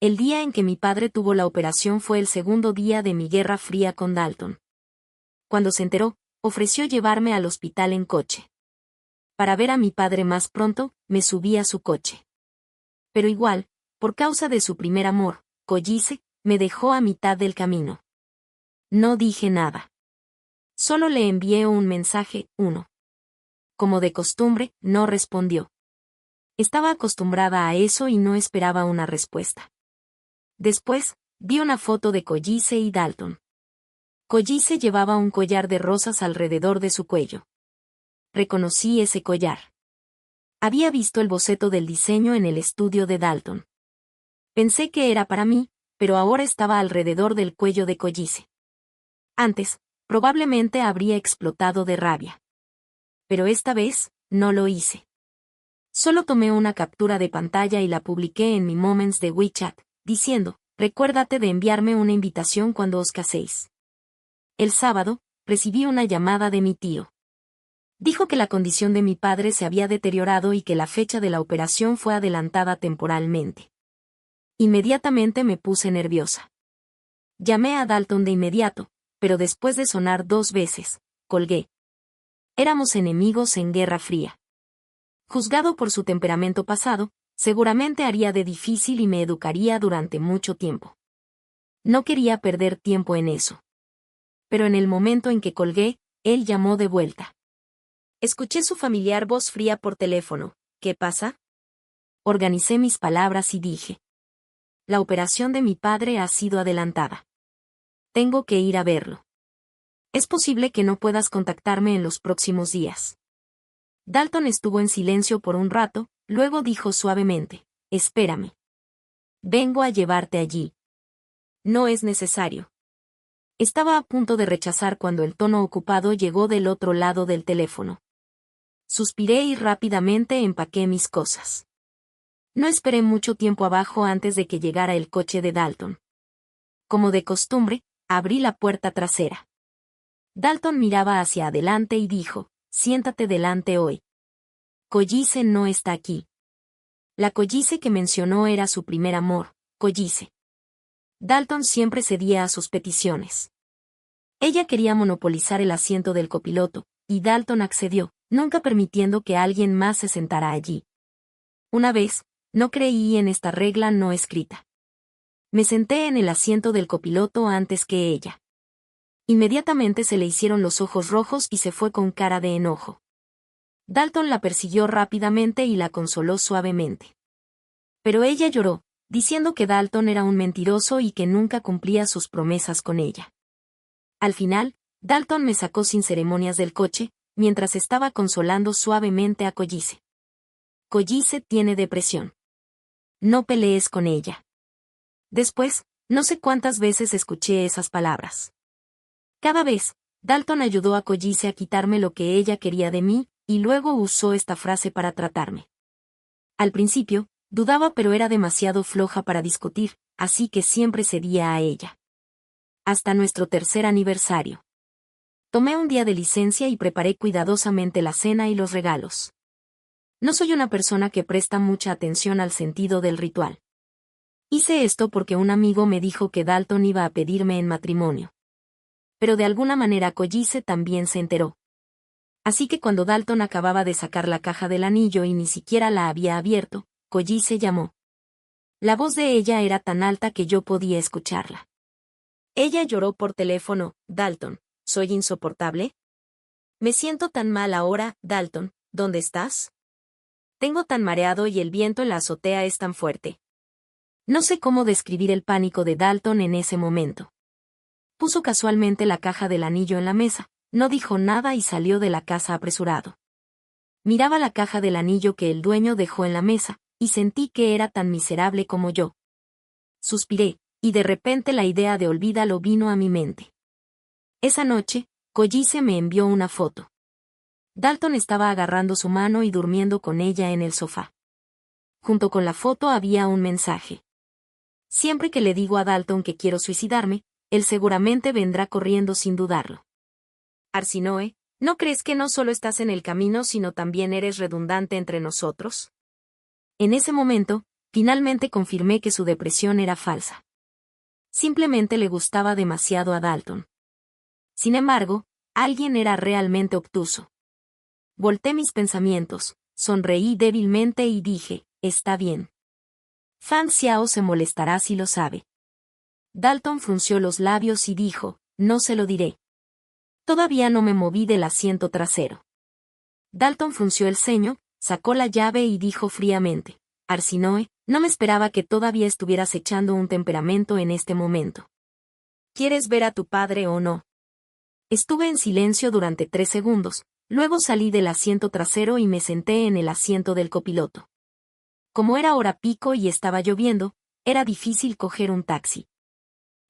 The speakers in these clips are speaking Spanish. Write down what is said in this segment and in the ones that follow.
El día en que mi padre tuvo la operación fue el segundo día de mi guerra fría con Dalton. Cuando se enteró, ofreció llevarme al hospital en coche. Para ver a mi padre más pronto, me subí a su coche. Pero igual, por causa de su primer amor, Collice, me dejó a mitad del camino. No dije nada. Solo le envié un mensaje, uno. Como de costumbre, no respondió. Estaba acostumbrada a eso y no esperaba una respuesta. Después, vi una foto de Collice y Dalton. Collice llevaba un collar de rosas alrededor de su cuello. Reconocí ese collar. Había visto el boceto del diseño en el estudio de Dalton. Pensé que era para mí, pero ahora estaba alrededor del cuello de Collice. Antes, probablemente habría explotado de rabia. Pero esta vez, no lo hice. Solo tomé una captura de pantalla y la publiqué en mi Moments de WeChat, diciendo, recuérdate de enviarme una invitación cuando os caséis. El sábado, recibí una llamada de mi tío. Dijo que la condición de mi padre se había deteriorado y que la fecha de la operación fue adelantada temporalmente. Inmediatamente me puse nerviosa. Llamé a Dalton de inmediato, pero después de sonar 2 veces, colgué. Éramos enemigos en Guerra Fría. Juzgado por su temperamento pasado, seguramente haría de difícil y me educaría durante mucho tiempo. No quería perder tiempo en eso. Pero en el momento en que colgué, él llamó de vuelta. Escuché su familiar voz fría por teléfono. ¿Qué pasa? Organicé mis palabras y dije. La operación de mi padre ha sido adelantada. Tengo que ir a verlo. Es posible que no puedas contactarme en los próximos días. Dalton estuvo en silencio por un rato, luego dijo suavemente, espérame. Vengo a llevarte allí. No es necesario. Estaba a punto de rechazar cuando el tono ocupado llegó del otro lado del teléfono. Suspiré y rápidamente empaqué mis cosas. No esperé mucho tiempo abajo antes de que llegara el coche de Dalton. Como de costumbre, abrí la puerta trasera. Dalton miraba hacia adelante y dijo, siéntate delante hoy. Collice no está aquí. La Collice que mencionó era su primer amor, Collice. Dalton siempre cedía a sus peticiones. Ella quería monopolizar el asiento del copiloto, y Dalton accedió, nunca permitiendo que alguien más se sentara allí. Una vez, no creí en esta regla no escrita. Me senté en el asiento del copiloto antes que ella. Inmediatamente se le hicieron los ojos rojos y se fue con cara de enojo. Dalton la persiguió rápidamente y la consoló suavemente. Pero ella lloró, diciendo que Dalton era un mentiroso y que nunca cumplía sus promesas con ella. Al final, Dalton me sacó sin ceremonias del coche, mientras estaba consolando suavemente a Collice. Collice tiene depresión. No pelees con ella. Después, no sé cuántas veces escuché esas palabras. Cada vez, Dalton ayudó a Collice a quitarme lo que ella quería de mí, y luego usó esta frase para tratarme. Al principio, dudaba pero era demasiado floja para discutir, así que siempre cedía a ella. Hasta nuestro 3er aniversario. Tomé un día de licencia y preparé cuidadosamente la cena y los regalos. No soy una persona que presta mucha atención al sentido del ritual. Hice esto porque un amigo me dijo que Dalton iba a pedirme en matrimonio. Pero de alguna manera Collice también se enteró. Así que cuando Dalton acababa de sacar la caja del anillo y ni siquiera la había abierto, Collice llamó. La voz de ella era tan alta que yo podía escucharla. Ella lloró por teléfono, Dalton, ¿soy insoportable? Me siento tan mal ahora, Dalton, ¿dónde estás? Tengo tan mareado y el viento en la azotea es tan fuerte. No sé cómo describir el pánico de Dalton en ese momento. Puso casualmente la caja del anillo en la mesa, no dijo nada y salió de la casa apresurado. Miraba la caja del anillo que el dueño dejó en la mesa, y sentí que era tan miserable como yo. Suspiré, y de repente la idea de olvídalo vino a mi mente. Esa noche, Collice me envió una foto. Dalton estaba agarrando su mano y durmiendo con ella en el sofá. Junto con la foto había un mensaje. Siempre que le digo a Dalton que quiero suicidarme, él seguramente vendrá corriendo sin dudarlo. Arsinoe, ¿no crees que no solo estás en el camino sino también eres redundante entre nosotros? En ese momento, finalmente confirmé que su depresión era falsa. Simplemente le gustaba demasiado a Dalton. Sin embargo, alguien era realmente obtuso. Volté mis pensamientos, sonreí débilmente y dije, está bien. Fan Xiao se molestará si lo sabe. Dalton frunció los labios y dijo, no se lo diré. Todavía no me moví del asiento trasero. Dalton frunció el ceño, sacó la llave y dijo fríamente, Arsinoe, no me esperaba que todavía estuvieras echando un temperamento en este momento. ¿Quieres ver a tu padre o no? Estuve en silencio durante 3 segundos, luego salí del asiento trasero y me senté en el asiento del copiloto. Como era hora pico y estaba lloviendo, era difícil coger un taxi.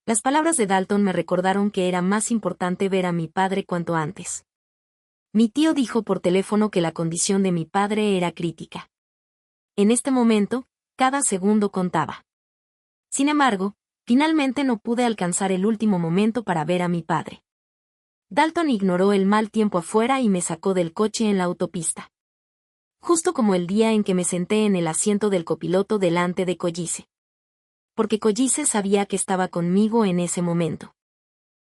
Las palabras de Dalton me recordaron que era más importante ver a mi padre cuanto antes. Mi tío dijo por teléfono que la condición de mi padre era crítica. En este momento, cada segundo contaba. Sin embargo, finalmente no pude alcanzar el último momento para ver a mi padre. Dalton ignoró el mal tiempo afuera y me sacó del coche en la autopista. Justo como el día en que me senté en el asiento del copiloto delante de Collice. Porque Collice sabía que estaba conmigo en ese momento.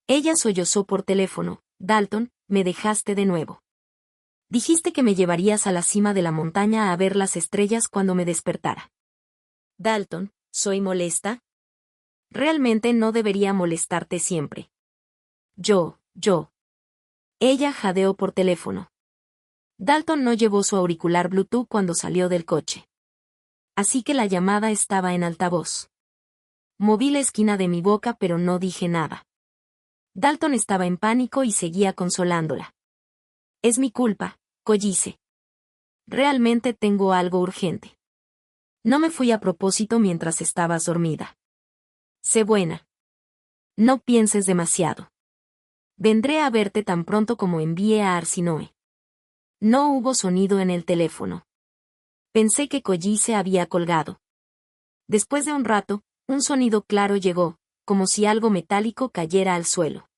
Ella sollozó por teléfono, Dalton, me dejaste de nuevo. Dijiste que me llevarías a la cima de la montaña a ver las estrellas cuando me despertara. Dalton, ¿soy molesta? Realmente no debería molestarte siempre. Yo. Ella jadeó por teléfono. Dalton no llevó su auricular Bluetooth cuando salió del coche. Así que la llamada estaba en altavoz. Moví la esquina de mi boca pero no dije nada. Dalton estaba en pánico y seguía consolándola. Es mi culpa, Collice. Realmente tengo algo urgente. No me fui a propósito mientras estabas dormida. Sé buena. No pienses demasiado. Vendré a verte tan pronto como envíe a Arsinoe. No hubo sonido en el teléfono. Pensé que Collice había colgado. Después de un rato, un sonido claro llegó, como si algo metálico cayera al suelo.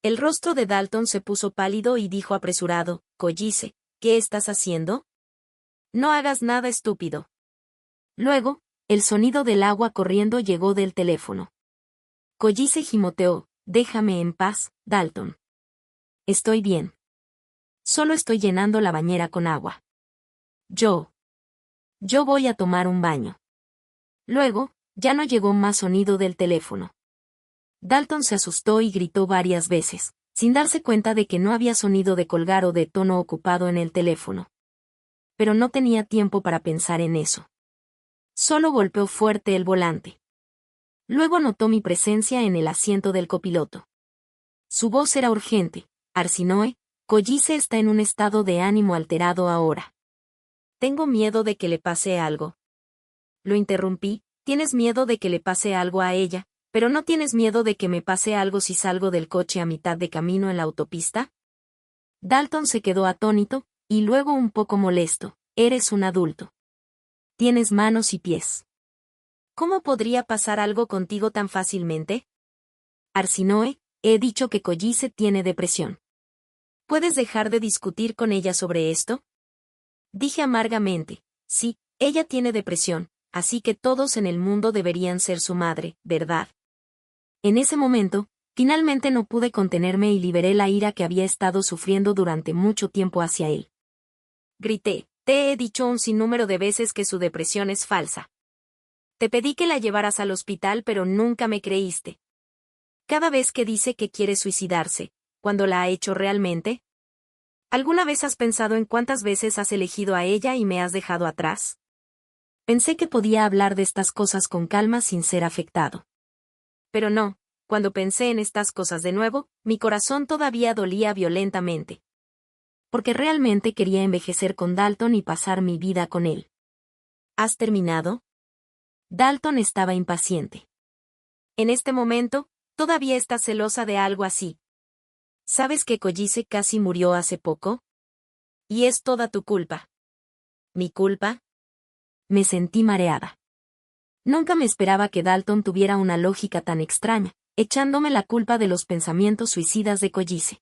El rostro de Dalton se puso pálido y dijo apresurado, Collice, ¿qué estás haciendo? No hagas nada estúpido. Luego, el sonido del agua corriendo llegó del teléfono. Collice gimoteó, déjame en paz, Dalton. Estoy bien. Solo estoy llenando la bañera con agua. Yo voy a tomar un baño. Luego, ya no llegó más sonido del teléfono. Dalton se asustó y gritó varias veces, sin darse cuenta de que no había sonido de colgar o de tono ocupado en el teléfono. Pero no tenía tiempo para pensar en eso. Solo golpeó fuerte el volante. Luego notó mi presencia en el asiento del copiloto. Su voz era urgente, Arsinoe, Collice está en un estado de ánimo alterado ahora. Tengo miedo de que le pase algo. Lo interrumpí, tienes miedo de que le pase algo a ella, pero no tienes miedo de que me pase algo si salgo del coche a mitad de camino en la autopista. Dalton se quedó atónito, y luego un poco molesto, eres un adulto. Tienes manos y pies. ¿Cómo podría pasar algo contigo tan fácilmente? Arsinoe, he dicho que Collice tiene depresión. ¿Puedes dejar de discutir con ella sobre esto? Dije amargamente, sí, ella tiene depresión, así que todos en el mundo deberían ser su madre, ¿verdad? En ese momento, finalmente no pude contenerme y liberé la ira que había estado sufriendo durante mucho tiempo hacia él. Grité, te he dicho un sinnúmero de veces que su depresión es falsa. Te pedí que la llevaras al hospital pero nunca me creíste. Cada vez que dice que quiere suicidarse, ¿cuándo la ha hecho realmente? ¿Alguna vez has pensado en cuántas veces has elegido a ella y me has dejado atrás? Pensé que podía hablar de estas cosas con calma sin ser afectado. Pero no, cuando pensé en estas cosas de nuevo, mi corazón todavía dolía violentamente. Porque realmente quería envejecer con Dalton y pasar mi vida con él. ¿Has terminado? Dalton estaba impaciente. En este momento, todavía estás celosa de algo así. ¿Sabes que Collice casi murió hace poco? Y es toda tu culpa. ¿Mi culpa? Me sentí mareada. Nunca me esperaba que Dalton tuviera una lógica tan extraña, echándome la culpa de los pensamientos suicidas de Collice.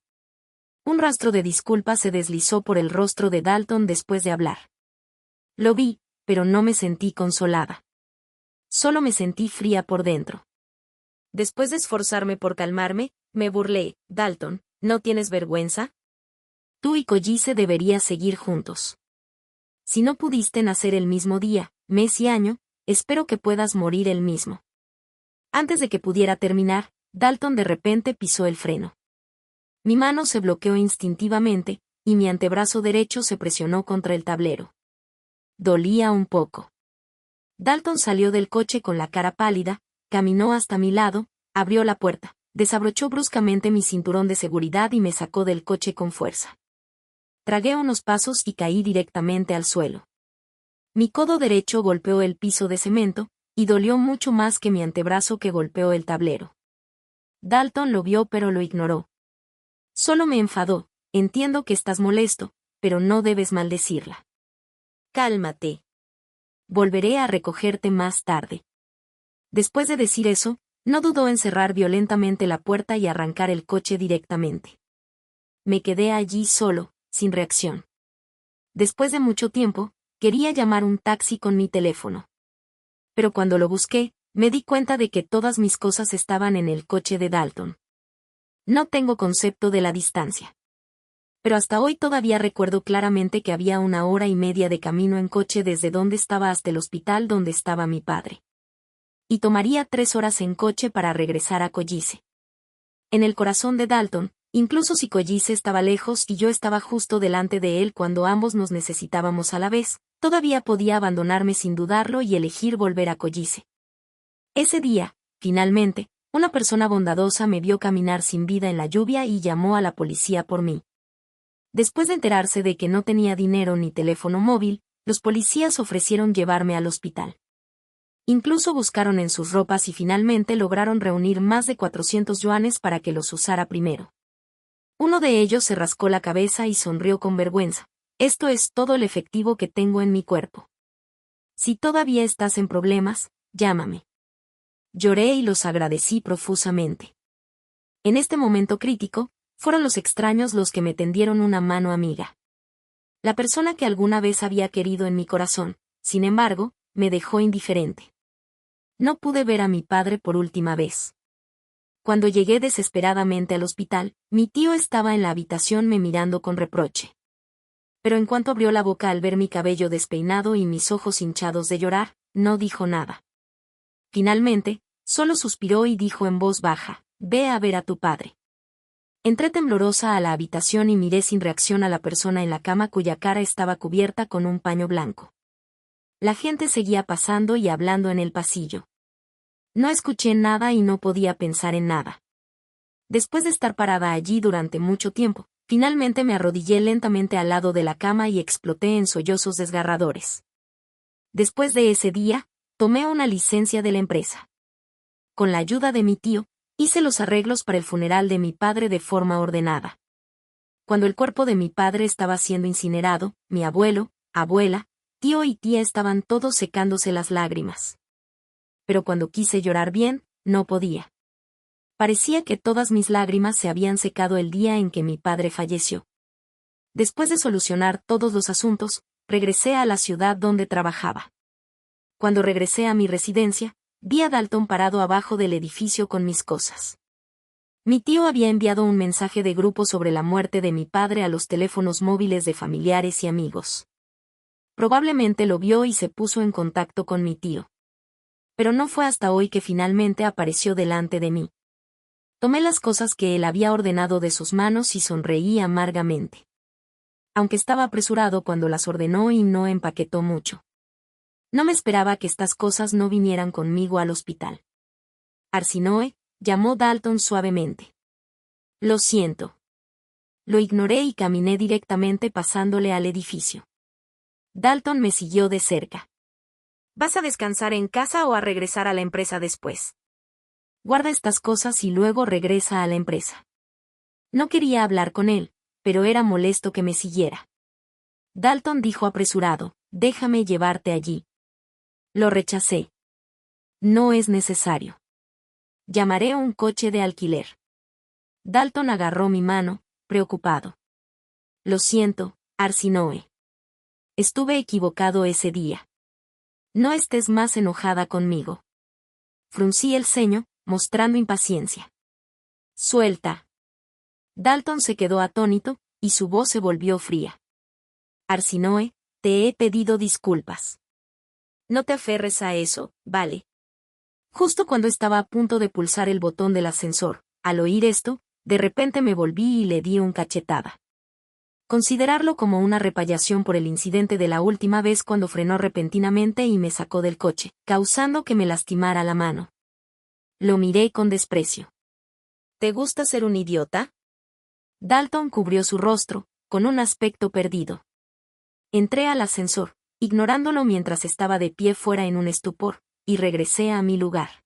Un rastro de disculpa se deslizó por el rostro de Dalton después de hablar. Lo vi, pero no me sentí consolada. Solo me sentí fría por dentro. Después de esforzarme por calmarme, me burlé. Dalton, ¿no tienes vergüenza? Tú y Collice deberías seguir juntos. Si no pudiste nacer el mismo día, mes y año, espero que puedas morir el mismo. Antes de que pudiera terminar, Dalton de repente pisó el freno. Mi mano se bloqueó instintivamente, y mi antebrazo derecho se presionó contra el tablero. Dolía un poco. Dalton salió del coche con la cara pálida, caminó hasta mi lado, abrió la puerta, desabrochó bruscamente mi cinturón de seguridad y me sacó del coche con fuerza. Tragué unos pasos y caí directamente al suelo. Mi codo derecho golpeó el piso de cemento, y dolió mucho más que mi antebrazo que golpeó el tablero. Dalton lo vio pero lo ignoró. Solo me enfadó. Entiendo que estás molesto, pero no debes maldecirla. Cálmate. Volveré a recogerte más tarde. Después de decir eso, no dudó en cerrar violentamente la puerta y arrancar el coche directamente. Me quedé allí solo, sin reacción. Después de mucho tiempo, quería llamar un taxi con mi teléfono. Pero cuando lo busqué, me di cuenta de que todas mis cosas estaban en el coche de Dalton. No tengo concepto de la distancia. Pero hasta hoy todavía recuerdo claramente que había 1 hora y media de camino en coche desde donde estaba hasta el hospital donde estaba mi padre. Y tomaría 3 horas en coche para regresar a Collice. En el corazón de Dalton, incluso si Collice estaba lejos y yo estaba justo delante de él cuando ambos nos necesitábamos a la vez, todavía podía abandonarme sin dudarlo y elegir volver a Collice. Ese día, finalmente, una persona bondadosa me vio caminar sin vida en la lluvia y llamó a la policía por mí. Después de enterarse de que no tenía dinero ni teléfono móvil, los policías ofrecieron llevarme al hospital. Incluso buscaron en sus ropas y finalmente lograron reunir más de 400 yuanes para que los usara primero. Uno de ellos se rascó la cabeza y sonrió con vergüenza. Esto es todo el efectivo que tengo en mi cuerpo. Si todavía estás en problemas, llámame. Lloré y los agradecí profusamente. En este momento crítico, fueron los extraños los que me tendieron una mano amiga. La persona que alguna vez había querido en mi corazón, sin embargo, me dejó indiferente. No pude ver a mi padre por última vez. Cuando llegué desesperadamente al hospital, mi tío estaba en la habitación me mirando con reproche. Pero en cuanto abrió la boca al ver mi cabello despeinado y mis ojos hinchados de llorar, no dijo nada. Finalmente, solo suspiró y dijo en voz baja, «Ve a ver a tu padre». Entré temblorosa a la habitación y miré sin reacción a la persona en la cama cuya cara estaba cubierta con un paño blanco. La gente seguía pasando y hablando en el pasillo. No escuché nada y no podía pensar en nada. Después de estar parada allí durante mucho tiempo, finalmente me arrodillé lentamente al lado de la cama y exploté en sollozos desgarradores. Después de ese día, tomé una licencia de la empresa. Con la ayuda de mi tío, hice los arreglos para el funeral de mi padre de forma ordenada. Cuando el cuerpo de mi padre estaba siendo incinerado, mi abuelo, abuela, tío y tía estaban todos secándose las lágrimas. Pero cuando quise llorar bien, no podía. Parecía que todas mis lágrimas se habían secado el día en que mi padre falleció. Después de solucionar todos los asuntos, regresé a la ciudad donde trabajaba. Cuando regresé a mi residencia, vi a Dalton parado abajo del edificio con mis cosas. Mi tío había enviado un mensaje de grupo sobre la muerte de mi padre a los teléfonos móviles de familiares y amigos. Probablemente lo vio y se puso en contacto con mi tío. Pero no fue hasta hoy que finalmente apareció delante de mí. Tomé las cosas que él había ordenado de sus manos y sonreí amargamente. Aunque estaba apresurado cuando las ordenó y no empaquetó mucho. No me esperaba que estas cosas no vinieran conmigo al hospital. Arsinoe, llamó Dalton suavemente. Lo siento. Lo ignoré y caminé directamente pasándole al edificio. Dalton me siguió de cerca. ¿Vas a descansar en casa o a regresar a la empresa después? Guarda estas cosas y luego regresa a la empresa. No quería hablar con él, pero era molesto que me siguiera. Dalton dijo apresurado, déjame llevarte allí. Lo rechacé. No es necesario. Llamaré a un coche de alquiler. Dalton agarró mi mano, preocupado. Lo siento, Arsinoe. Estuve equivocado ese día. No estés más enojada conmigo. Fruncí el ceño, mostrando impaciencia. Suelta. Dalton se quedó atónito, y su voz se volvió fría. Arsinoe, te he pedido disculpas. No te aferres a eso, ¿vale? Justo cuando estaba a punto de pulsar el botón del ascensor, al oír esto, de repente me volví y le di una cachetada. Considerarlo como una repayación por el incidente de la última vez cuando frenó repentinamente y me sacó del coche, causando que me lastimara la mano. Lo miré con desprecio. ¿Te gusta ser un idiota? Dalton cubrió su rostro, con un aspecto perdido. Entré al ascensor, ignorándolo mientras estaba de pie fuera en un estupor, y regresé a mi lugar.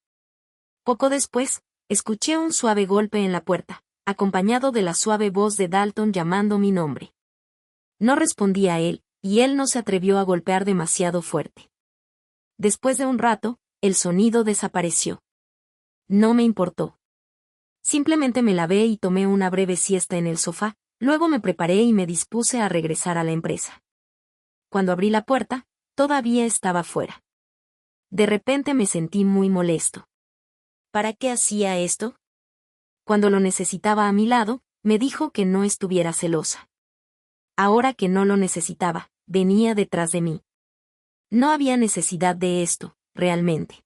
Poco después, escuché un suave golpe en la puerta, acompañado de la suave voz de Dalton llamando mi nombre. No respondí a él, y él no se atrevió a golpear demasiado fuerte. Después de un rato, el sonido desapareció. No me importó. Simplemente me lavé y tomé una breve siesta en el sofá, luego me preparé y me dispuse a regresar a la empresa. Cuando abrí la puerta, todavía estaba fuera. De repente me sentí muy molesto. ¿Para qué hacía esto? Cuando lo necesitaba a mi lado, me dijo que no estuviera celosa. Ahora que no lo necesitaba, venía detrás de mí. No había necesidad de esto, realmente.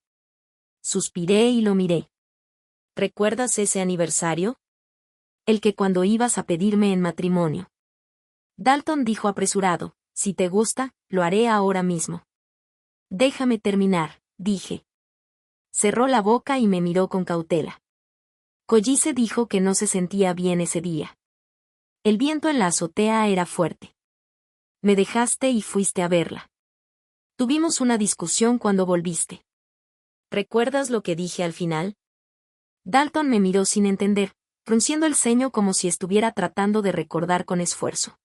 Suspiré y lo miré. ¿Recuerdas ese aniversario? El que cuando ibas a pedirme en matrimonio. Dalton dijo apresurado, si te gusta, lo haré ahora mismo. Déjame terminar, dije. Cerró la boca y me miró con cautela. Collice dijo que no se sentía bien ese día. El viento en la azotea era fuerte. Me dejaste y fuiste a verla. Tuvimos una discusión cuando volviste. ¿Recuerdas lo que dije al final? Dalton me miró sin entender, frunciendo el ceño como si estuviera tratando de recordar con esfuerzo.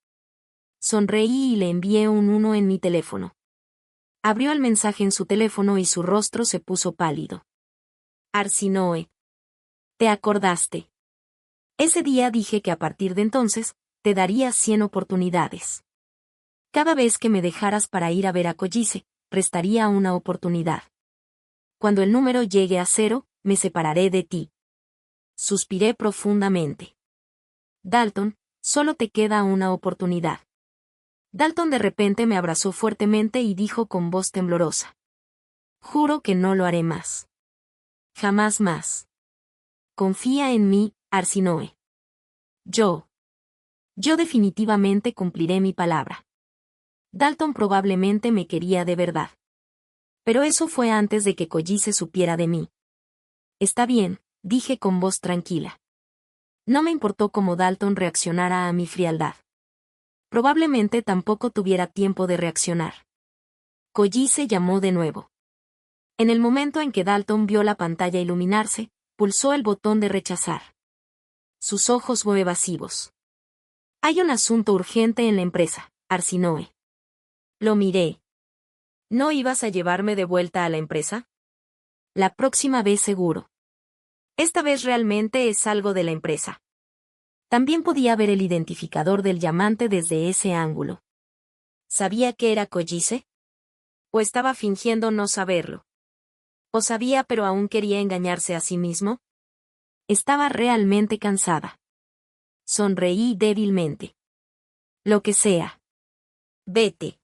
Sonreí y le envié un 1 en mi teléfono. Abrió el mensaje en su teléfono y su rostro se puso pálido. Arsinoe. ¿Te acordaste? Ese día dije que a partir de entonces, te daría 100 oportunidades. Cada vez que me dejaras para ir a ver a Collice, restaría una oportunidad. Cuando el número llegue a 0, me separaré de ti. Suspiré profundamente. Dalton, solo te queda una oportunidad. Dalton de repente me abrazó fuertemente y dijo con voz temblorosa. Juro que no lo haré más. Jamás más. Confía en mí, Arsinoe. Yo definitivamente cumpliré mi palabra. Dalton probablemente me quería de verdad. Pero eso fue antes de que Collice supiera de mí. Está bien, dije con voz tranquila. No me importó cómo Dalton reaccionara a mi frialdad. Probablemente tampoco tuviera tiempo de reaccionar. Collice llamó de nuevo. En el momento en que Dalton vio la pantalla iluminarse, pulsó el botón de rechazar. Sus ojos fue evasivos. Hay un asunto urgente en la empresa, Arsinoe. Lo miré. ¿No ibas a llevarme de vuelta a la empresa? La próxima vez seguro. Esta vez realmente es algo de la empresa. También podía ver el identificador del llamante desde ese ángulo. ¿Sabía que era Collice? ¿O estaba fingiendo no saberlo? ¿O sabía pero aún quería engañarse a sí mismo? Estaba realmente cansada. Sonreí débilmente. Lo que sea. Vete.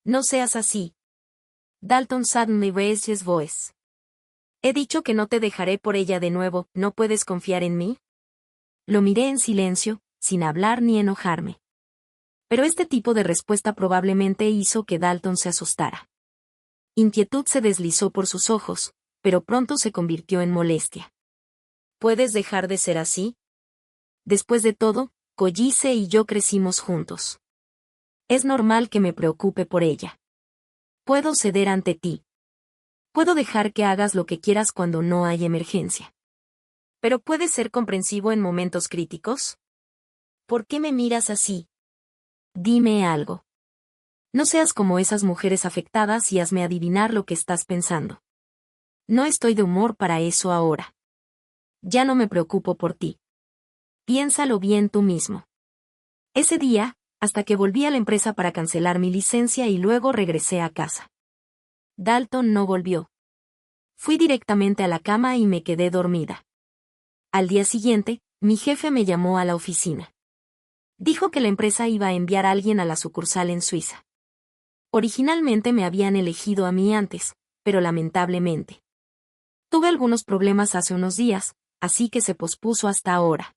No seas así. Dalton suddenly raised his voice. He dicho que no te dejaré por ella de nuevo, ¿no puedes confiar en mí? Lo miré en silencio, sin hablar ni enojarme. Pero este tipo de respuesta probablemente hizo que Dalton se asustara. Inquietud se deslizó por sus ojos, pero pronto se convirtió en molestia. ¿Puedes dejar de ser así? Después de todo, Collice y yo crecimos juntos. Es normal que me preocupe por ella. Puedo ceder ante ti. Puedo dejar que hagas lo que quieras cuando no hay emergencia. ¿Pero puedes ser comprensivo en momentos críticos? ¿Por qué me miras así? Dime algo. No seas como esas mujeres afectadas y hazme adivinar lo que estás pensando. No estoy de humor para eso ahora. Ya no me preocupo por ti. Piénsalo bien tú mismo. Ese día, hasta que volví a la empresa para cancelar mi licencia y luego regresé a casa. Dalton no volvió. Fui directamente a la cama y me quedé dormida. Al día siguiente, mi jefe me llamó a la oficina. Dijo que la empresa iba a enviar a alguien a la sucursal en Suiza. Originalmente me habían elegido a mí antes, pero lamentablemente tuve algunos problemas hace unos días, así que se pospuso hasta ahora.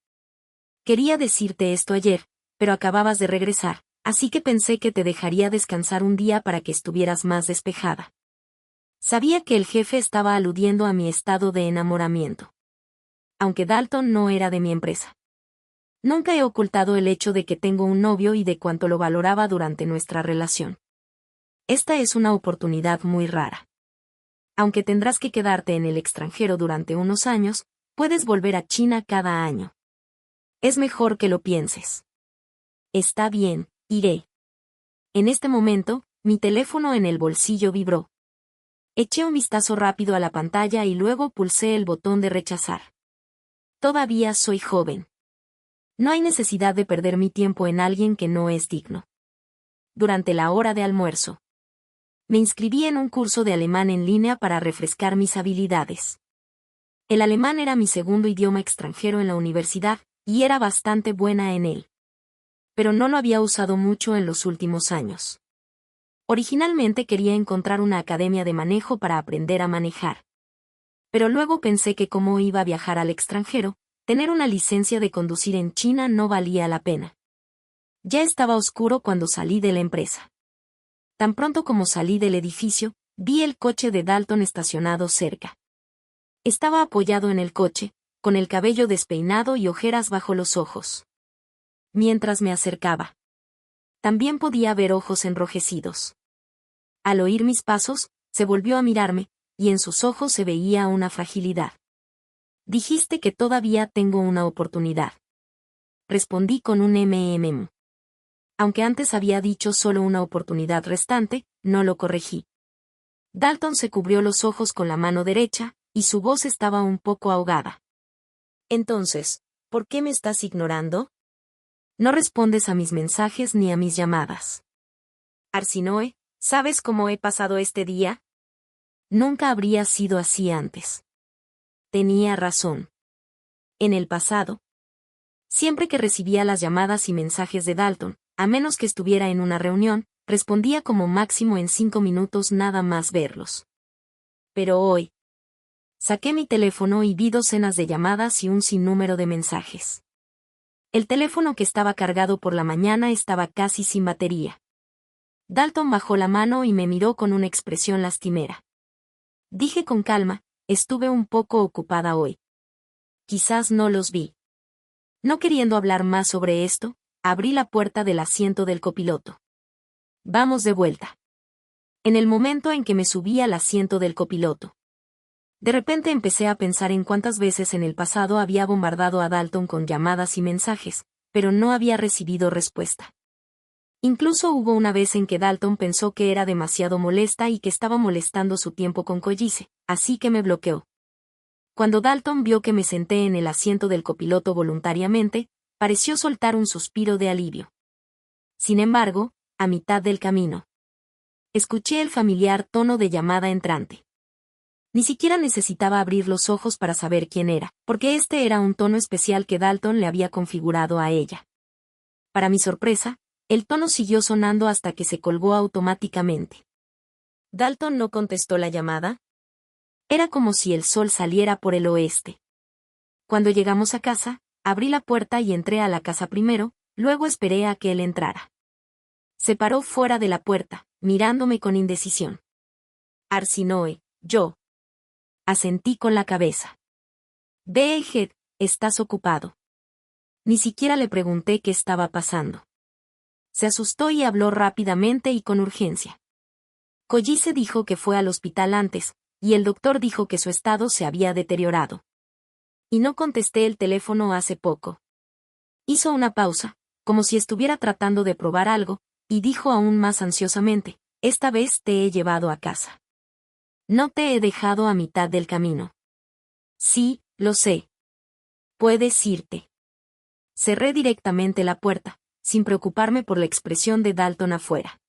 Quería decirte esto ayer, pero acababas de regresar, así que pensé que te dejaría descansar un día para que estuvieras más despejada. Sabía que el jefe estaba aludiendo a mi estado de enamoramiento. Aunque Dalton no era de mi empresa. Nunca he ocultado el hecho de que tengo un novio y de cuánto lo valoraba durante nuestra relación. Esta es una oportunidad muy rara. Aunque tendrás que quedarte en el extranjero durante unos años, puedes volver a China cada año. Es mejor que lo pienses. Está bien, iré. En este momento, mi teléfono en el bolsillo vibró. Eché un vistazo rápido a la pantalla y luego pulsé el botón de rechazar. Todavía soy joven. No hay necesidad de perder mi tiempo en alguien que no es digno. Durante la hora de almuerzo, me inscribí en un curso de alemán en línea para refrescar mis habilidades. El alemán era mi segundo idioma extranjero en la universidad, y era bastante buena en él. Pero no lo había usado mucho en los últimos años. Originalmente quería encontrar una academia de manejo para aprender a manejar. Pero luego pensé que como iba a viajar al extranjero, tener una licencia de conducir en China no valía la pena. Ya estaba oscuro cuando salí de la empresa. Tan pronto como salí del edificio, vi el coche de Dalton estacionado cerca. Estaba apoyado en el coche, con el cabello despeinado y ojeras bajo los ojos. Mientras me acercaba, también podía ver ojos enrojecidos. Al oír mis pasos, se volvió a mirarme, y en sus ojos se veía una fragilidad. Dijiste que todavía tengo una oportunidad. Respondí con un mmm. Aunque antes había dicho solo una oportunidad restante, no lo corregí. Dalton se cubrió los ojos con la mano derecha, y su voz estaba un poco ahogada. Entonces, ¿por qué me estás ignorando? No respondes a mis mensajes ni a mis llamadas. Arsinoe, ¿sabes cómo he pasado este día? Nunca habría sido así antes. Tenía razón. En el pasado, siempre que recibía las llamadas y mensajes de Dalton, a menos que estuviera en una reunión, respondía como máximo en 5 minutos nada más verlos. Pero hoy, saqué mi teléfono y vi docenas de llamadas y un sinnúmero de mensajes. El teléfono que estaba cargado por la mañana estaba casi sin batería. Dalton bajó la mano y me miró con una expresión lastimera. Dije con calma, estuve un poco ocupada hoy. Quizás no los vi. No queriendo hablar más sobre esto, abrí la puerta del asiento del copiloto. Vamos de vuelta. En el momento en que me subí al asiento del copiloto, de repente empecé a pensar en cuántas veces en el pasado había bombardado a Dalton con llamadas y mensajes, pero no había recibido respuesta. Incluso hubo una vez en que Dalton pensó que era demasiado molesta y que estaba molestando su tiempo con Collice, así que me bloqueó. Cuando Dalton vio que me senté en el asiento del copiloto voluntariamente, pareció soltar un suspiro de alivio. Sin embargo, a mitad del camino, escuché el familiar tono de llamada entrante. Ni siquiera necesitaba abrir los ojos para saber quién era, porque este era un tono especial que Dalton le había configurado a ella. Para mi sorpresa, el tono siguió sonando hasta que se colgó automáticamente. ¿Dalton no contestó la llamada? Era como si el sol saliera por el oeste. Cuando llegamos a casa, abrí la puerta y entré a la casa primero, luego esperé a que él entrara. Se paró fuera de la puerta, mirándome con indecisión. Arsinoe, yo. Asentí con la cabeza. Head, estás ocupado. Ni siquiera le pregunté qué estaba pasando. Se asustó y habló rápidamente y con urgencia. Collice dijo que fue al hospital antes, y el doctor dijo que su estado se había deteriorado. Y no contesté el teléfono hace poco. Hizo una pausa, como si estuviera tratando de probar algo, y dijo aún más ansiosamente, esta vez te he llevado a casa. No te he dejado a mitad del camino. Sí, lo sé. Puedes irte. Cerré directamente la puerta, sin preocuparme por la expresión de Dalton afuera.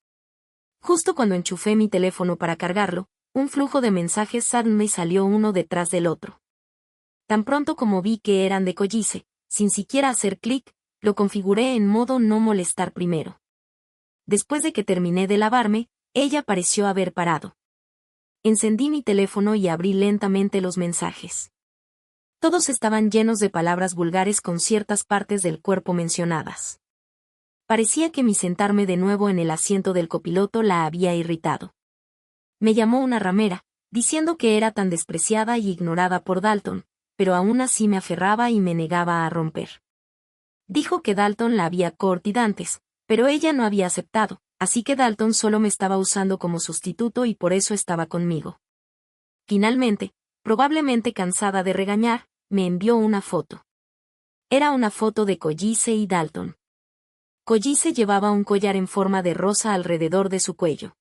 Justo cuando enchufé mi teléfono para cargarlo, un flujo de mensajes me salió uno detrás del otro. Tan pronto como vi que eran de Collice, sin siquiera hacer clic, lo configuré en modo no molestar primero. Después de que terminé de lavarme, ella pareció haber parado. Encendí mi teléfono y abrí lentamente los mensajes. Todos estaban llenos de palabras vulgares con ciertas partes del cuerpo mencionadas. Parecía que mi sentarme de nuevo en el asiento del copiloto la había irritado. Me llamó una ramera, diciendo que era tan despreciada y ignorada por Dalton, pero aún así me aferraba y me negaba a romper. Dijo que Dalton la había cortado antes, pero ella no había aceptado, así que Dalton solo me estaba usando como sustituto y por eso estaba conmigo. Finalmente, probablemente cansada de regañar, me envió una foto. Era una foto de Collice y Dalton. Collice llevaba un collar en forma de rosa alrededor de su cuello.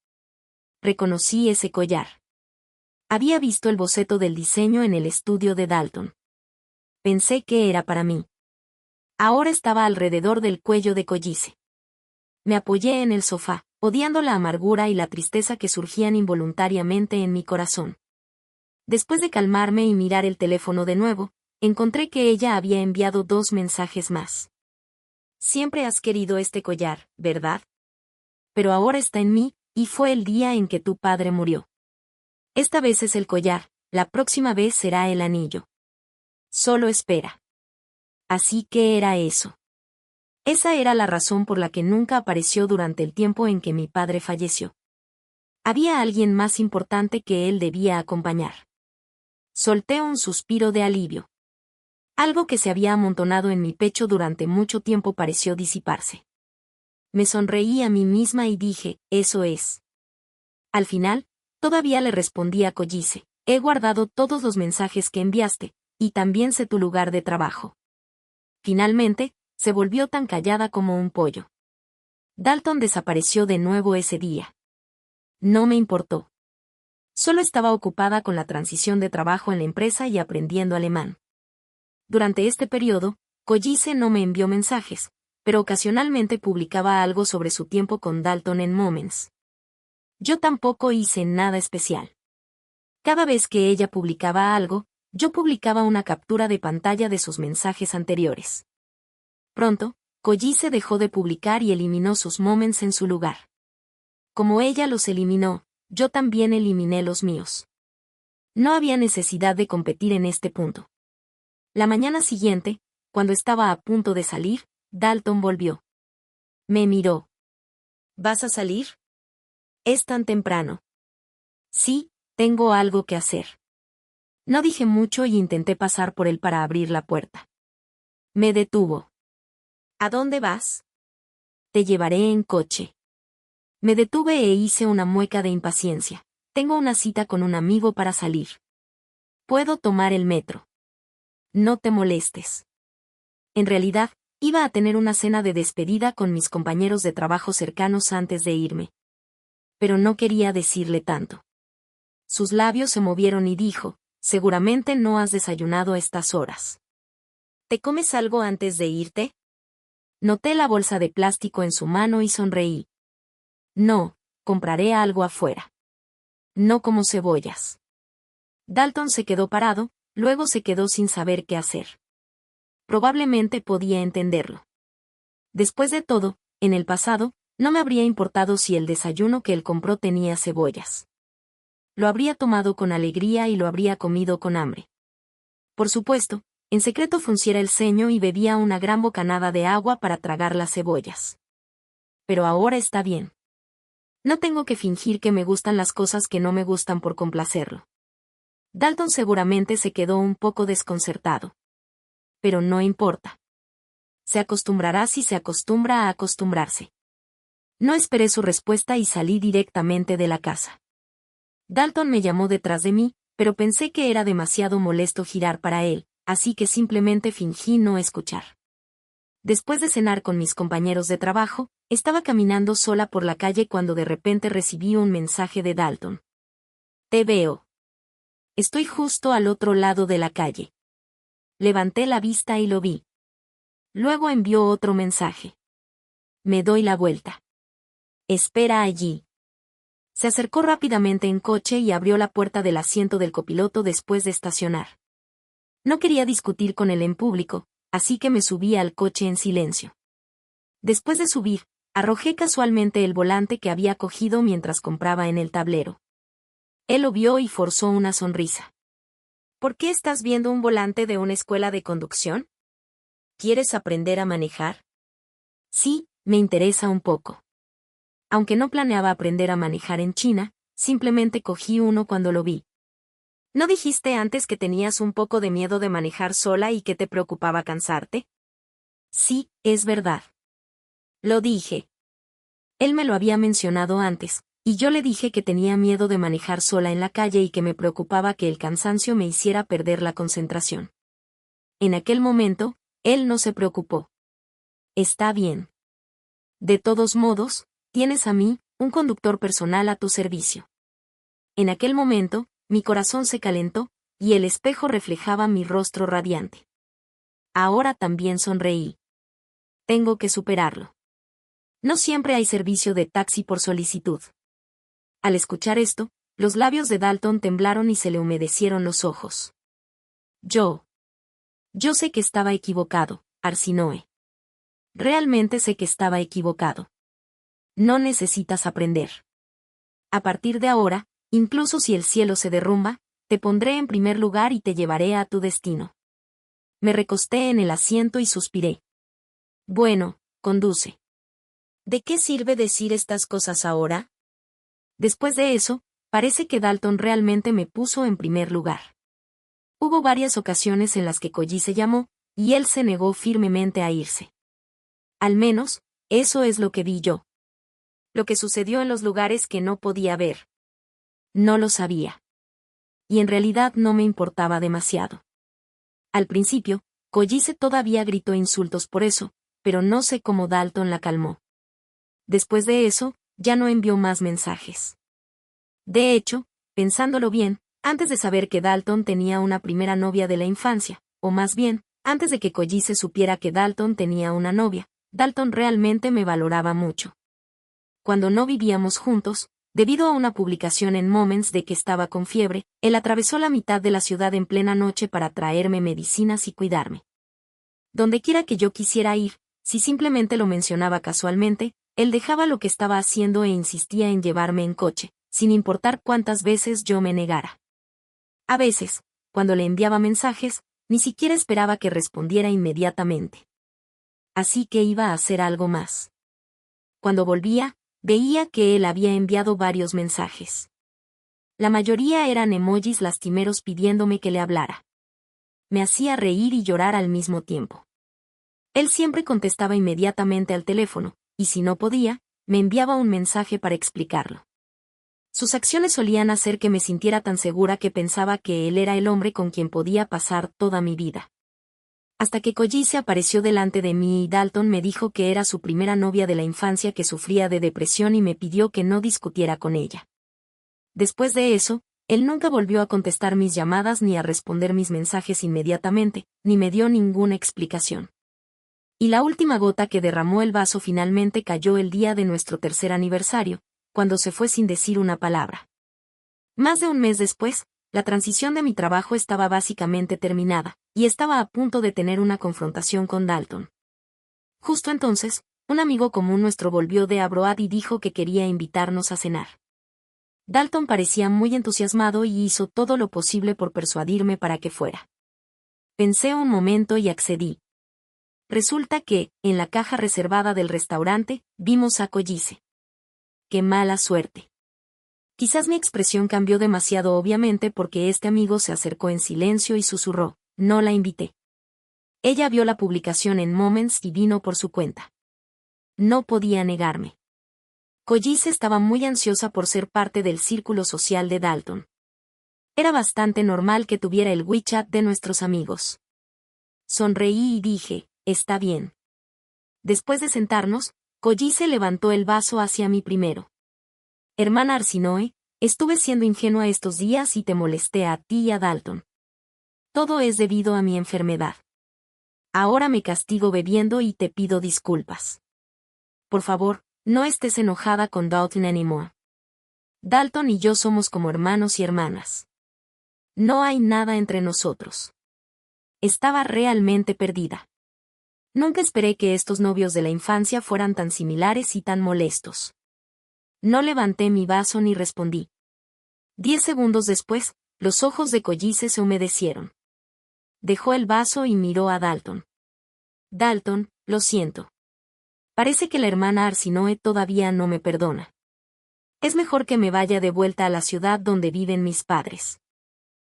Reconocí ese collar. Había visto el boceto del diseño en el estudio de Dalton. Pensé que era para mí. Ahora estaba alrededor del cuello de Collice. Me apoyé en el sofá, odiando la amargura y la tristeza que surgían involuntariamente en mi corazón. Después de calmarme y mirar el teléfono de nuevo, encontré que ella había enviado 2 mensajes más. Siempre has querido este collar, ¿verdad? Pero ahora está en mí, y fue el día en que tu padre murió. Esta vez es el collar, la próxima vez será el anillo. Solo espera. Así que era eso. Esa era la razón por la que nunca apareció durante el tiempo en que mi padre falleció. Había alguien más importante que él debía acompañar. Solté un suspiro de alivio. Algo que se había amontonado en mi pecho durante mucho tiempo pareció disiparse. Me sonreí a mí misma y dije, eso es. Al final, todavía le respondí a Collice, he guardado todos los mensajes que enviaste, y también sé tu lugar de trabajo. Finalmente, se volvió tan callada como un pollo. Dalton desapareció de nuevo ese día. No me importó. Solo estaba ocupada con la transición de trabajo en la empresa y aprendiendo alemán. Durante este periodo, Collice no me envió mensajes, pero ocasionalmente publicaba algo sobre su tiempo con Dalton en Moments. Yo tampoco hice nada especial. Cada vez que ella publicaba algo, yo publicaba una captura de pantalla de sus mensajes anteriores. Pronto, Collice dejó de publicar y eliminó sus Moments en su lugar. Como ella los eliminó, yo también eliminé los míos. No había necesidad de competir en este punto. La mañana siguiente, cuando estaba a punto de salir, Dalton volvió. Me miró. ¿Vas a salir? Es tan temprano. Sí, tengo algo que hacer. No dije mucho y intenté pasar por él para abrir la puerta. Me detuvo. ¿A dónde vas? Te llevaré en coche. Me detuve e hice una mueca de impaciencia. Tengo una cita con un amigo para salir. Puedo tomar el metro. No te molestes. En realidad, iba a tener una cena de despedida con mis compañeros de trabajo cercanos antes de irme. Pero no quería decirle tanto. Sus labios se movieron y dijo, seguramente no has desayunado a estas horas. ¿Te comes algo antes de irte? Noté la bolsa de plástico en su mano y sonreí. No, compraré algo afuera. No como cebollas. Dalton se quedó parado, luego se quedó sin saber qué hacer. Probablemente podía entenderlo. Después de todo, en el pasado, no me habría importado si el desayuno que él compró tenía cebollas. Lo habría tomado con alegría y lo habría comido con hambre. Por supuesto, en secreto frunciera el ceño y bebía una gran bocanada de agua para tragar las cebollas. Pero ahora está bien. No tengo que fingir que me gustan las cosas que no me gustan por complacerlo. Dalton seguramente se quedó un poco desconcertado. Pero no importa. Se acostumbrará si se acostumbra a acostumbrarse. No esperé su respuesta y salí directamente de la casa. Dalton me llamó detrás de mí, pero pensé que era demasiado molesto girar para él, así que simplemente fingí no escuchar. Después de cenar con mis compañeros de trabajo, estaba caminando sola por la calle cuando de repente recibí un mensaje de Dalton. Te veo. Estoy justo al otro lado de la calle. Levanté la vista y lo vi. Luego envió otro mensaje. Me doy la vuelta. Espera allí. Se acercó rápidamente en coche y abrió la puerta del asiento del copiloto después de estacionar. No quería discutir con él en público, así que me subí al coche en silencio. Después de subir, arrojé casualmente el volante que había cogido mientras compraba en el tablero. Él lo vio y forzó una sonrisa. ¿Por qué estás viendo un volante de una escuela de conducción? ¿Quieres aprender a manejar? Sí, me interesa un poco. Aunque no planeaba aprender a manejar en China, simplemente cogí uno cuando lo vi. ¿No dijiste antes que tenías un poco de miedo de manejar sola y que te preocupaba cansarte? Sí, es verdad. Lo dije. Él me lo había mencionado antes, y yo le dije que tenía miedo de manejar sola en la calle y que me preocupaba que el cansancio me hiciera perder la concentración. En aquel momento, él no se preocupó. Está bien. De todos modos, tienes a mí, un conductor personal a tu servicio. En aquel momento, mi corazón se calentó, y el espejo reflejaba mi rostro radiante. Ahora también sonreí. Tengo que superarlo. No siempre hay servicio de taxi por solicitud. Al escuchar esto, los labios de Dalton temblaron y se le humedecieron los ojos. Yo sé que estaba equivocado, Arsinoe. Realmente sé que estaba equivocado. No necesitas aprender. A partir de ahora, incluso si el cielo se derrumba, te pondré en primer lugar y te llevaré a tu destino. Me recosté en el asiento y suspiré. Bueno, conduce. ¿De qué sirve decir estas cosas ahora? Después de eso, parece que Dalton realmente me puso en primer lugar. Hubo varias ocasiones en las que Koji se llamó, y él se negó firmemente a irse. Al menos, eso es lo que vi yo. Lo que sucedió en los lugares que no podía ver. No lo sabía. Y en realidad no me importaba demasiado. Al principio, Koji todavía gritó insultos por eso, pero no sé cómo Dalton la calmó. Después de eso, ya no envió más mensajes. De hecho, pensándolo bien, antes de saber que Dalton tenía una primera novia de la infancia, o más bien, antes de que Koji supiera que Dalton tenía una novia, Dalton realmente me valoraba mucho. Cuando no vivíamos juntos, debido a una publicación en Moments de que estaba con fiebre, él atravesó la mitad de la ciudad en plena noche para traerme medicinas y cuidarme. Dondequiera que yo quisiera ir, si simplemente lo mencionaba casualmente, él dejaba lo que estaba haciendo e insistía en llevarme en coche, sin importar cuántas veces yo me negara. A veces, cuando le enviaba mensajes, ni siquiera esperaba que respondiera inmediatamente. Así que iba a hacer algo más. Cuando volvía, veía que él había enviado varios mensajes. La mayoría eran emojis lastimeros pidiéndome que le hablara. Me hacía reír y llorar al mismo tiempo. Él siempre contestaba inmediatamente al teléfono, y si no podía, me enviaba un mensaje para explicarlo. Sus acciones solían hacer que me sintiera tan segura que pensaba que él era el hombre con quien podía pasar toda mi vida. Hasta que Koji apareció delante de mí y Dalton me dijo que era su primera novia de la infancia que sufría de depresión y me pidió que no discutiera con ella. Después de eso, él nunca volvió a contestar mis llamadas ni a responder mis mensajes inmediatamente, ni me dio ninguna explicación. Y la última gota que derramó el vaso finalmente cayó el día de nuestro tercer aniversario, cuando se fue sin decir una palabra. Más de un mes después, la transición de mi trabajo estaba básicamente terminada, y estaba a punto de tener una confrontación con Dalton. Justo entonces, un amigo común nuestro volvió de Abroad y dijo que quería invitarnos a cenar. Dalton parecía muy entusiasmado y hizo todo lo posible por persuadirme para que fuera. Pensé un momento y accedí. Resulta que, en la caja reservada del restaurante, vimos a Koji. ¡Qué mala suerte! Quizás mi expresión cambió demasiado obviamente porque este amigo se acercó en silencio y susurró, no la invité. Ella vio la publicación en Moments y vino por su cuenta. No podía negarme. Koji estaba muy ansiosa por ser parte del círculo social de Dalton. Era bastante normal que tuviera el WeChat de nuestros amigos. Sonreí y dije, está bien. Después de sentarnos, Koji levantó el vaso hacia mí primero. Hermana Arsinoe, estuve siendo ingenua estos días y te molesté a ti y a Dalton. Todo es debido a mi enfermedad. Ahora me castigo bebiendo y te pido disculpas. Por favor, no estés enojada con Dalton anymore. Dalton y yo somos como hermanos y hermanas. No hay nada entre nosotros. Estaba realmente perdida. Nunca esperé que estos novios de la infancia fueran tan similares y tan molestos. No levanté mi vaso ni respondí. 10 segundos después, los ojos de Collice se humedecieron. Dejó el vaso y miró a Dalton. Dalton, lo siento. Parece que la hermana Arsinoe todavía no me perdona. Es mejor que me vaya de vuelta a la ciudad donde viven mis padres.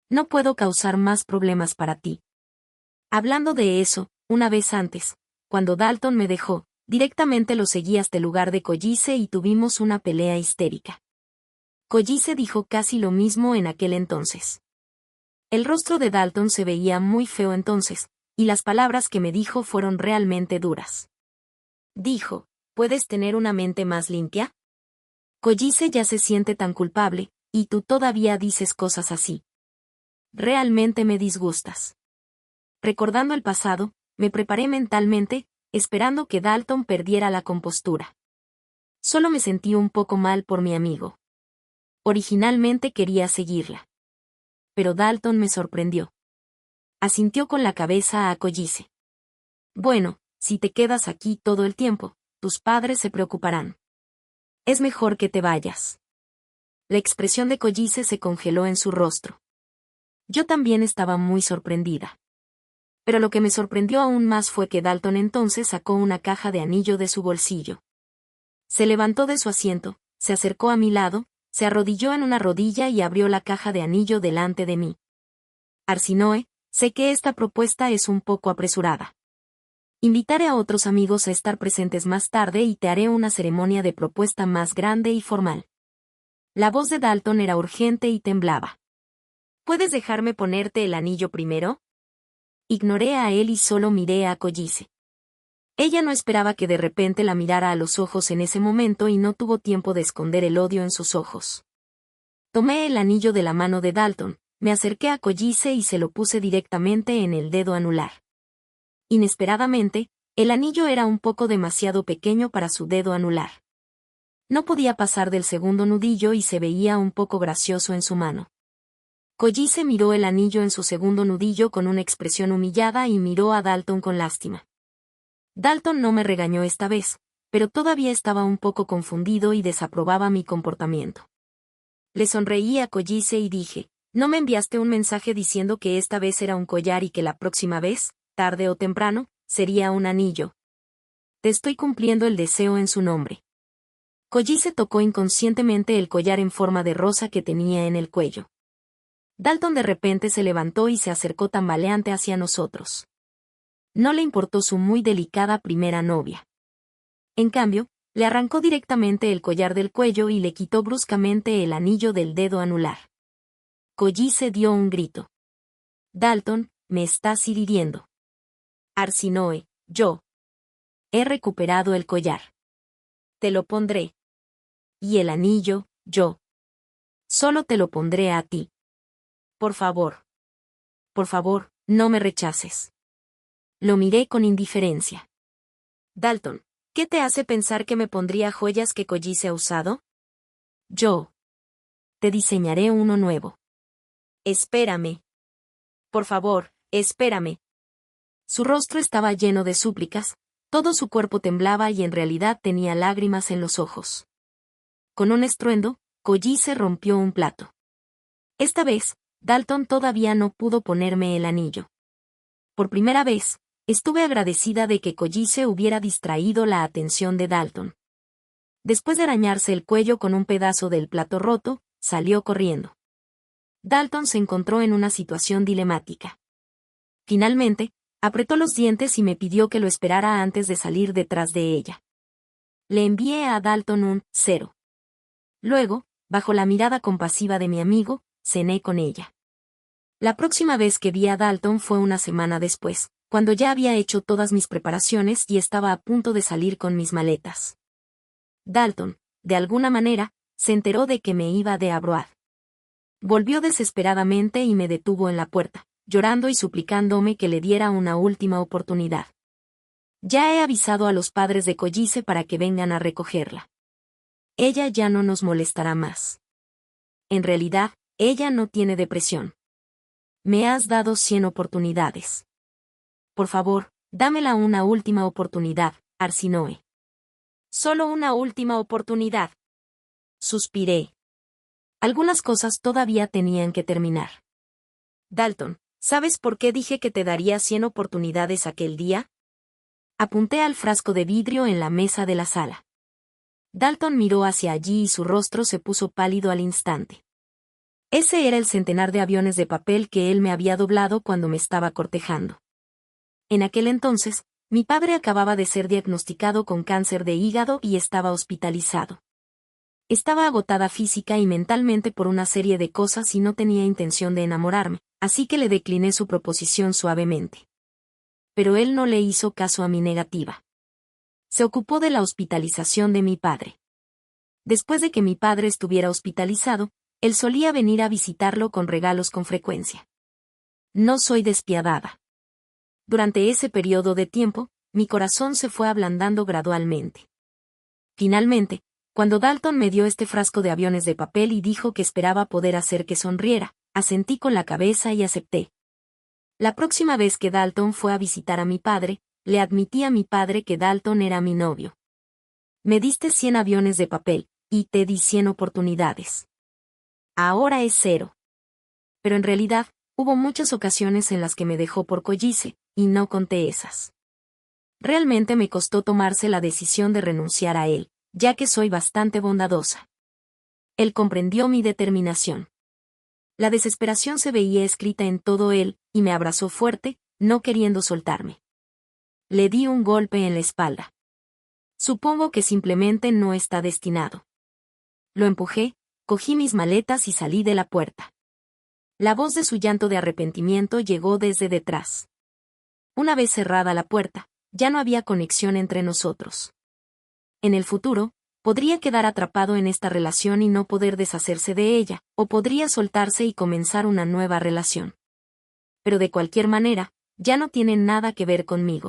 No puedo causar más problemas para ti. Hablando de eso, una vez antes, cuando Dalton me dejó, directamente lo seguí hasta el lugar de Collice y tuvimos una pelea histérica. Collice dijo casi lo mismo en aquel entonces. El rostro de Dalton se veía muy feo entonces, y las palabras que me dijo fueron realmente duras. Dijo, ¿puedes tener una mente más limpia? Collice ya se siente tan culpable, y tú todavía dices cosas así. Realmente me disgustas. Recordando el pasado, me preparé mentalmente, esperando que Dalton perdiera la compostura. Solo me sentí un poco mal por mi amigo. Originalmente quería seguirla. Pero Dalton me sorprendió. Asintió con la cabeza a Collice. Bueno, si te quedas aquí todo el tiempo, tus padres se preocuparán. Es mejor que te vayas. La expresión de Collice se congeló en su rostro. Yo también estaba muy sorprendida. Pero lo que me sorprendió aún más fue que Dalton entonces sacó una caja de anillo de su bolsillo. Se levantó de su asiento, se acercó a mi lado, se arrodilló en una rodilla y abrió la caja de anillo delante de mí. Arsinoe, sé que esta propuesta es un poco apresurada. Invitaré a otros amigos a estar presentes más tarde y te haré una ceremonia de propuesta más grande y formal. La voz de Dalton era urgente y temblaba. ¿Puedes dejarme ponerte el anillo primero? Ignoré a él y solo miré a Collice. Ella no esperaba que de repente la mirara a los ojos en ese momento y no tuvo tiempo de esconder el odio en sus ojos. Tomé el anillo de la mano de Dalton, me acerqué a Collice y se lo puse directamente en el dedo anular. Inesperadamente, el anillo era un poco demasiado pequeño para su dedo anular. No podía pasar del segundo nudillo y se veía un poco gracioso en su mano. Collice miró el anillo en su segundo nudillo con una expresión humillada y miró a Dalton con lástima. Dalton no me regañó esta vez, pero todavía estaba un poco confundido y desaprobaba mi comportamiento. Le sonreí a Collice y dije, ¿no me enviaste un mensaje diciendo que esta vez era un collar y que la próxima vez, tarde o temprano, sería un anillo? Te estoy cumpliendo el deseo en su nombre. Collice tocó inconscientemente el collar en forma de rosa que tenía en el cuello. Dalton de repente se levantó y se acercó tambaleante hacia nosotros. No le importó su muy delicada primera novia. En cambio, le arrancó directamente el collar del cuello y le quitó bruscamente el anillo del dedo anular. Collice dio un grito. Dalton, me estás hiriendo. Arsinoe, yo. He recuperado el collar. Te lo pondré. Y el anillo, yo. Solo te lo pondré a ti. Por favor. Por favor, no me rechaces. Lo miré con indiferencia. Dalton, ¿qué te hace pensar que me pondría joyas que Collice ha usado? Yo. Te diseñaré uno nuevo. Espérame. Por favor, espérame. Su rostro estaba lleno de súplicas, todo su cuerpo temblaba y en realidad tenía lágrimas en los ojos. Con un estruendo, Collice rompió un plato. Esta vez, Dalton todavía no pudo ponerme el anillo. Por primera vez, estuve agradecida de que Collice hubiera distraído la atención de Dalton. Después de arañarse el cuello con un pedazo del plato roto, salió corriendo. Dalton se encontró en una situación dilemática. Finalmente, apretó los dientes y me pidió que lo esperara antes de salir detrás de ella. Le envié a Dalton un 0. Luego, bajo la mirada compasiva de mi amigo, cené con ella. La próxima vez que vi a Dalton fue una semana después, cuando ya había hecho todas mis preparaciones y estaba a punto de salir con mis maletas. Dalton, de alguna manera, se enteró de que me iba de Abroad. Volvió desesperadamente y me detuvo en la puerta, llorando y suplicándome que le diera una última oportunidad. Ya he avisado a los padres de Collice para que vengan a recogerla. Ella ya no nos molestará más. En realidad, ella no tiene depresión. Me has dado 100 oportunidades. Por favor, dámela una última oportunidad, Arsinoe. Solo una última oportunidad. Suspiré. Algunas cosas todavía tenían que terminar. Dalton, ¿sabes por qué dije que te daría 100 oportunidades aquel día? Apunté al frasco de vidrio en la mesa de la sala. Dalton miró hacia allí y su rostro se puso pálido al instante. Ese era el centenar de aviones de papel que él me había doblado cuando me estaba cortejando. En aquel entonces, mi padre acababa de ser diagnosticado con cáncer de hígado y estaba hospitalizado. Estaba agotada física y mentalmente por una serie de cosas y no tenía intención de enamorarme, así que le decliné su proposición suavemente. Pero él no le hizo caso a mi negativa. Se ocupó de la hospitalización de mi padre. Después de que mi padre estuviera hospitalizado, él solía venir a visitarlo con regalos con frecuencia. No soy despiadada. Durante ese periodo de tiempo, mi corazón se fue ablandando gradualmente. Finalmente, cuando Dalton me dio este frasco de aviones de papel y dijo que esperaba poder hacer que sonriera, asentí con la cabeza y acepté. La próxima vez que Dalton fue a visitar a mi padre, le admití a mi padre que Dalton era mi novio. Me diste 100 aviones de papel, y te di 100 oportunidades. Ahora es 0. Pero en realidad, hubo muchas ocasiones en las que me dejó por collice, y no conté esas. Realmente me costó tomarse la decisión de renunciar a él, ya que soy bastante bondadosa. Él comprendió mi determinación. La desesperación se veía escrita en todo él, y me abrazó fuerte, no queriendo soltarme. Le di un golpe en la espalda. Supongo que simplemente no está destinado. Lo empujé, cogí mis maletas y salí de la puerta. La voz de su llanto de arrepentimiento llegó desde detrás. Una vez cerrada la puerta, ya no había conexión entre nosotros. En el futuro, podría quedar atrapado en esta relación y no poder deshacerse de ella, o podría soltarse y comenzar una nueva relación. Pero de cualquier manera, ya no tiene nada que ver conmigo.